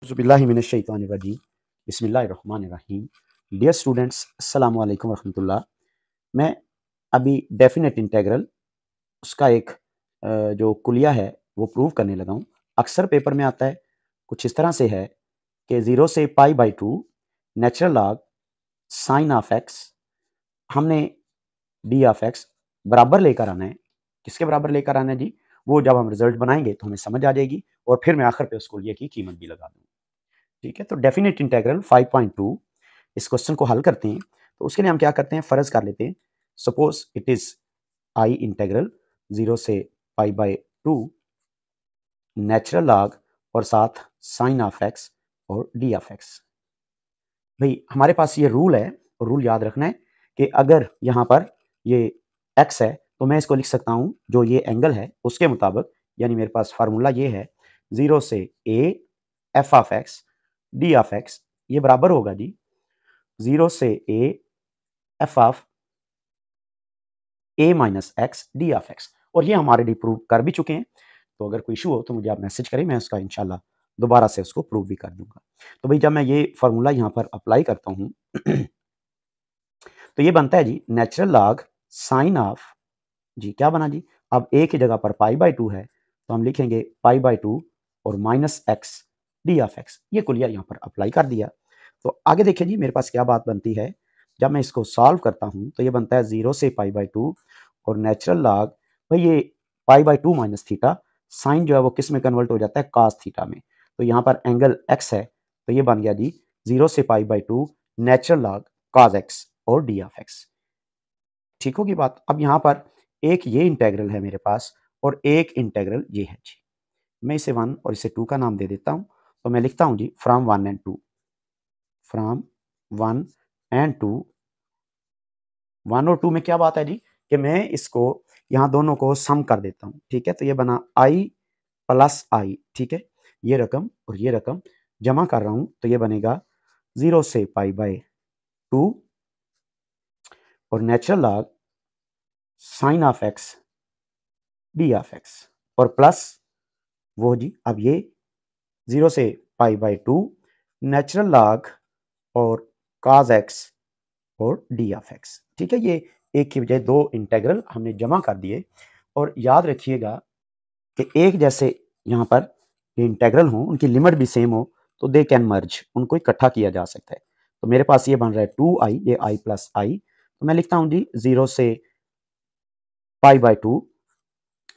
बिस्मिल्लाहिमिनश्शैतानिर्रजीम बिस्मिल्लाहिर्रहमानिर्रहीम। Dear students, अस्सलामु अलैकुम रहमतुल्लाह। मैं अभी डेफिनेट इंटीग्रल उसका एक जो कुलिया है वो प्रूव करने लगा हूँ। अक्सर पेपर में आता है, कुछ इस तरह से है कि 0 से pi by 2 natural log sine of x, हमने डी ऑफ एक्स बराबर लेकर आना है। किसके बराबर लेकर आना है जी? वो जब हम रिजल्ट बनाएंगे तो हमें समझ आ जाएगी और फिर मैं आखिर पे उस कुलिया की कीमत भी लगा दूंगा। ठीक है, तो डेफिनेट इंटीग्रल 5.2 इस क्वेश्चन को हल करते हैं। तो उसके लिए हम क्या करते हैं, फर्ज कर लेते हैं suppose it is I integral 0 से पाई बाय 2 नेचुरल लॉग और साथ साइन ऑफ एक्स और डी ऑफ एक्स। भाई हमारे पास ये रूल है और रूल याद रखना है कि अगर यहाँ पर ये एक्स है तो मैं इसको लिख सकता हूँ जो ये एंगल है उसके मुताबिक, यानी मेरे पास फार्मूला ये है 0 से A F of x D of x, ये बराबर होगा जी 0 से A F of A minus x D of x. और ये हम ऑलरेडी प्रूव कर भी चुके हैं, तो अगर कोई इशू हो तो मुझे आप मैसेज करें, मैं उसका इंशाल्लाह दोबारा से उसको प्रूव भी कर दूंगा। तो भाई जब मैं ये फार्मूला यहाँ पर अप्लाई करता हूँ तो ये बनता है जी नेचुरल लॉग साइन ऑफ, जी क्या बना जी, अब ए की जगह पर पाई बाई 2 है तो हम लिखेंगे पाई बाई 2 और minus x D of x. ये कुलिया यहाँ पर अप्लाई कर दिया। तो आगे देखिए जी मेरे पास क्या बात बनती है, जब मैं इसको सॉल्व करता हूँ तो ये बनता है 0 से पाई बाई 2 और नेचुरल लॉग, भाई ये pi by 2 minus theta, sine जो है वो किस में कन्वर्ट हो जाता है, कास थीटा में। तो यहाँ पर एंगल एक्स है तो ये बन गया जी 0 से pi by 2 natural log cos x और डी ऑफ एक्स। ठीक होगी बात। अब यहाँ पर एक ये इंटेग्रल है मेरे पास और एक इंटेग्रल ये है जी, मैं इसे 1 और इसे 2 का नाम दे देता हूँ। तो मैं लिखता हूँ जी फ्रॉम 1 एंड 2, फ्रॉम 1 एंड 2। 1 और 2 में क्या बात है जी कि मैं इसको यहाँ दोनों को सम कर देता हूँ। ठीक है, तो ये बना i प्लस आई, ठीक है, ये रकम और ये रकम जमा कर रहा हूँ तो ये बनेगा 0 से पाई बाय 2 और natural log sine of x D of x और प्लस वो जी अब ये 0 से पाई बाई 2 नेचुरल लॉग और काज एक्स और डी ऑफ एक्स। ठीक है, ये एक की बजाय दो इंटेग्रल हमने जमा कर दिए। और याद रखिएगा कि एक जैसे यहाँ पर इंटेग्रल हो, उनकी लिमिट भी सेम हो तो दे कैन मर्ज, उनको इकट्ठा किया जा सकता है। तो मेरे पास ये बन रहा है 2i, ये i प्लस आई, तो मैं लिखता हूँ जी 0 से पाई बाई 2,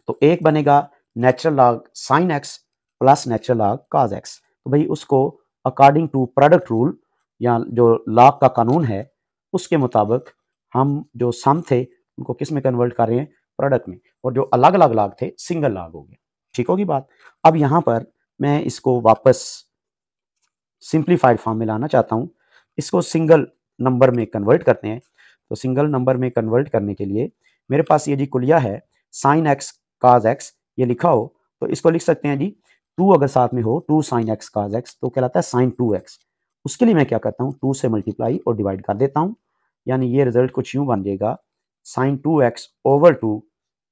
तो एक बनेगा natural log sine x plus natural log काज एक्स। तो भाई उसको अकॉर्डिंग टू प्रोडक्ट रूल या जो लॉग का कानून है उसके मुताबिक हम जो सम थे उनको किस में कन्वर्ट कर रहे हैं, प्रोडक्ट में, और जो अलग अलग लॉग थे सिंगल लॉग हो गया। ठीक होगी बात। अब यहाँ पर मैं इसको वापस सिंप्लीफाइड फॉर्म में लाना चाहता हूँ, इसको सिंगल नंबर में कन्वर्ट करते हैं। तो सिंगल नंबर में कन्वर्ट करने के लिए मेरे पास ये जी कुलिया है साइन एक्स काज एक्स, ये लिखा हो तो इसको लिख सकते हैं जी 2 अगर साथ में हो 2 साइन एक्स काज एक्स तो कहलाता है साइन 2x। उसके लिए मैं क्या करता हूँ 2 से मल्टीप्लाई और डिवाइड कर देता हूँ, यानी ये रिजल्ट कुछ यूं बन जाएगा साइन 2x ओवर 2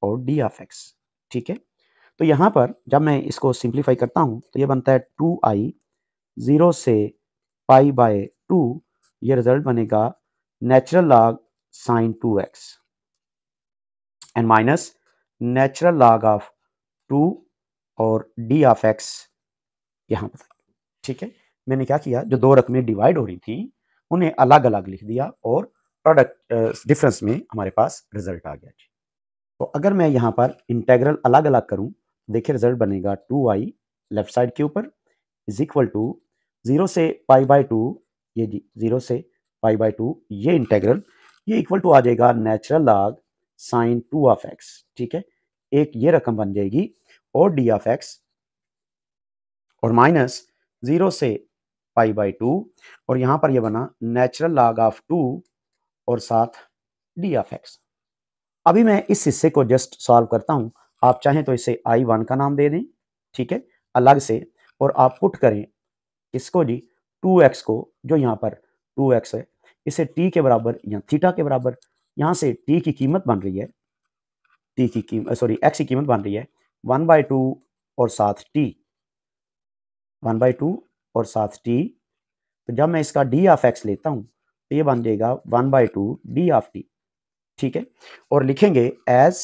और डी ऑफ एक्स। ठीक है, तो यहाँ पर जब मैं इसको सिंप्लीफाई करता हूँ तो ये बनता है 2i 0 से पाई बाय 2, ये रिजल्ट बनेगा natural log sign 2x and minus natural log of 2 और डी ऑफ एक्स यहाँ पर। ठीक है, मैंने क्या किया, जो दो रकमें डिवाइड हो रही थी उन्हें अलग अलग लिख दिया और प्रोडक्ट डिफरेंस में हमारे पास रिजल्ट आ गया। तो अगर मैं यहाँ पर इंटेग्रल अलग अलग करूँ, देखिए रिजल्ट बनेगा 2i लेफ्ट साइड के ऊपर इज इक्वल टू 0 से पाई बाय 2, ये जी 0 से पाई बाय 2 ये इंटेग्रल, ये इक्वल टू आ जाएगा natural log sign 2 of x. ठीक है, एक ये रकम बन जाएगी और डी ऑफ एक्स और माइनस 0 से पाई बाय 2 और यहाँ पर ये बना नेचुरल लॉग ऑफ 2 और साथ डी ऑफ एक्स। अभी मैं इस हिस्से को जस्ट सॉल्व करता हूँ, आप चाहें तो इसे i1 का नाम दे दें, ठीक है, अलग से, और आप पुट करें इसको जी 2x को, जो यहाँ पर 2x है इसे t के बराबर या थीटा के बराबर, यहाँ से t की कीमत बन रही है, t की कीमत सॉरी x की कीमत बन रही है 1/2 और साथ t 1/2 और साथ टी। तो जब मैं इसका डी ऑफ एक्स लेता हूँ तो ये बन जाएगा 1/2 डी ऑफ टी, ठीक है। और लिखेंगे as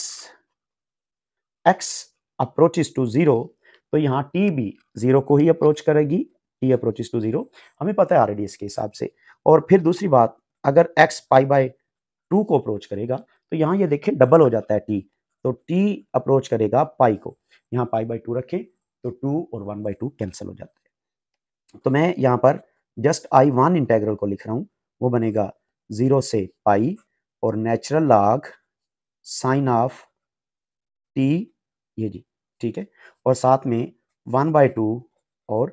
x approaches to zero, तो यहाँ टी भी जीरो को ही अप्रोच करेगी, टी अप्रोचेस टू जीरो, हमें पता है ऑलरेडी इसके हिसाब से। और फिर दूसरी बात, अगर एक्स पाई/2 को अप्रोच करेगा तो यहाँ ये देखें डबल हो जाता है टी, तो टी अप्रोच करेगा पाई को, यहाँ पाई/2 रखें तो 2 और 1/2 कैंसिल हो जाता है। तो मैं यहाँ पर जस्ट I1 इंटेग्रल को लिख रहा हूँ, वो बनेगा 0 से पाई और natural log sine of T, ये जी, ठीक है, और साथ में 1/2 और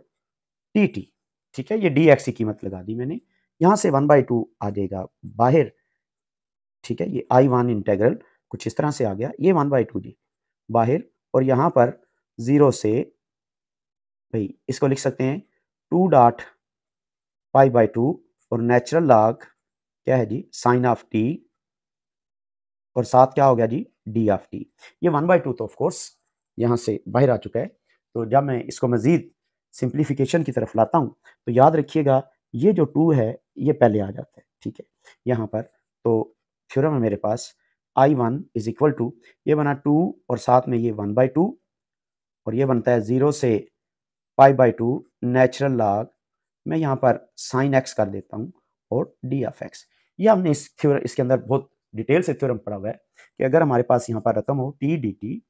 टी टी, ठीक है। ये डी एक्स की कीमत लगा दी मैंने, यहाँ से 1/2 आ जाएगा बाहर, ठीक है। ये I1 इंटेग्रल कुछ इस तरह से आ गया, ये 1/2 जी बाहर, और यहाँ पर 0 से, भाई इसको लिख सकते हैं 2.पाई/2 और नेचुरल लॉग क्या है जी, साइन ऑफ टी, और साथ क्या हो गया जी, डी ऑफ टी। ये 1/2 तो ऑफ कोर्स यहाँ से बाहर आ चुका है। तो जब मैं इसको मजीद सिंप्लीफिकेशन की तरफ लाता हूँ तो याद रखिएगा ये जो 2 है ये पहले आ जाता है, ठीक है, यहाँ पर। तो थ्योरम है मेरे पास I1 इज इक्वल टू, ये बना 2 और साथ में ये 1/2 और ये बनता है 0 से पाई/2 नेचुरल लॉग, मैं यहाँ पर साइन एक्स कर देता हूँ और डी ऑफ एक्स। ये हमने इस थ्योरम, इसके अंदर बहुत डिटेल से थ्योरम पढ़ा हुआ है कि अगर हमारे पास यहाँ पर रकम हो टी डी टी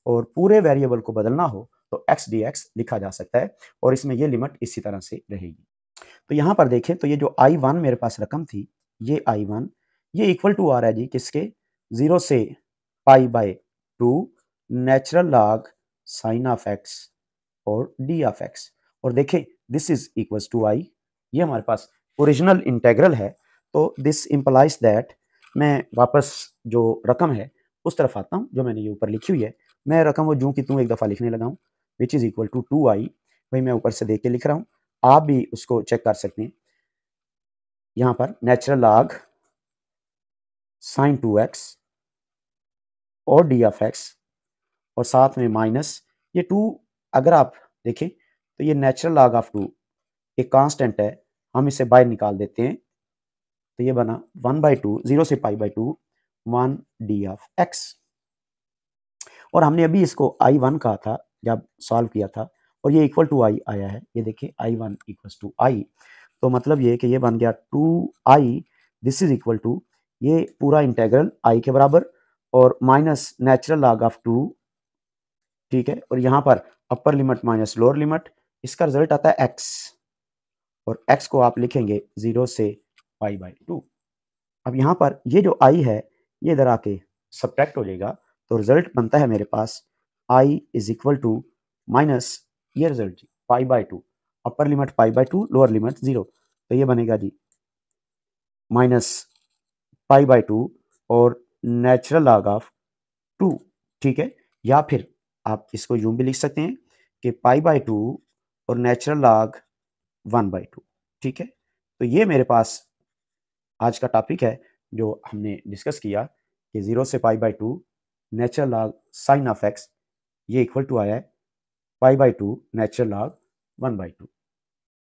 और पूरे वेरिएबल को बदलना हो तो एक्स डी एक्स लिखा जा सकता है, और इसमें ये लिमिट इसी तरह से रहेगी। तो यहाँ पर देखें तो ये जो I1 मेरे पास रकम थी, ये I1 ये इक्वल टू आ रहा है जी किसके, 0 से पाई/2 natural log sine of x और डी ऑफ एक्स, और देखें this is equals to I, ये हमारे पास ओरिजिनल इंटेग्रल है। तो दिस इंप्लाइज दैट, मैं वापस जो रकम है उस तरफ आता हूँ जो मैंने ये ऊपर लिखी हुई है, मैं रकम वो जूं की तूं एक दफ़ा लिखने लगा हूँ, which is equal to 2i, भाई मैं ऊपर से देख के लिख रहा हूँ, आप भी उसको चेक कर सकते हैं। यहाँ पर नेचुरल लॉग साइन 2x और डी ऑफ एक्स, और साथ में माइनस ये 2, अगर आप देखें तो ये नेचुरल लॉग ऑफ 2 एक कांस्टेंट है, हम इसे बाहर निकाल देते हैं, तो ये बना 1/2 0 से पाई/2 1 डी ऑफ एक्स। और हमने अभी इसको I1 कहा था जब सॉल्व किया था, और ये इक्वल टू आई आया है, ये देखिए I1 इक्वल्स टू आई, तो मतलब ये कि ये बन गया 2i, this is equal to ये पूरा इंटेग्रल i के बराबर और माइनस नेचुरल लॉग ऑफ 2, ठीक है, और यहाँ पर upper limit minus lower limit, इसका रिजल्ट आता है x, और x को आप लिखेंगे 0 से पाई/2। अब यहाँ पर ये जो i है ये इधर आके सब्ट्रैक्ट हो जाएगा, तो रिजल्ट बनता है मेरे पास i is equal to minus ये रिजल्ट जी पाई/2, अपर लिमिट पाई/2 लोअर लिमिट 0, तो ये बनेगा जी माइनस पाई/2 और नेचुरल लॉग ऑफ 2, ठीक है। या फिर आप इसको यूं भी लिख सकते हैं कि पाई/2 और नेचुरल लॉग 1/2, ठीक है। तो ये मेरे पास आज का टॉपिक है जो हमने डिस्कस किया कि 0 से पाई/2 natural log sine of x, ये इक्वल टू आया है पाई/2 नेचुरल लॉग 1/2।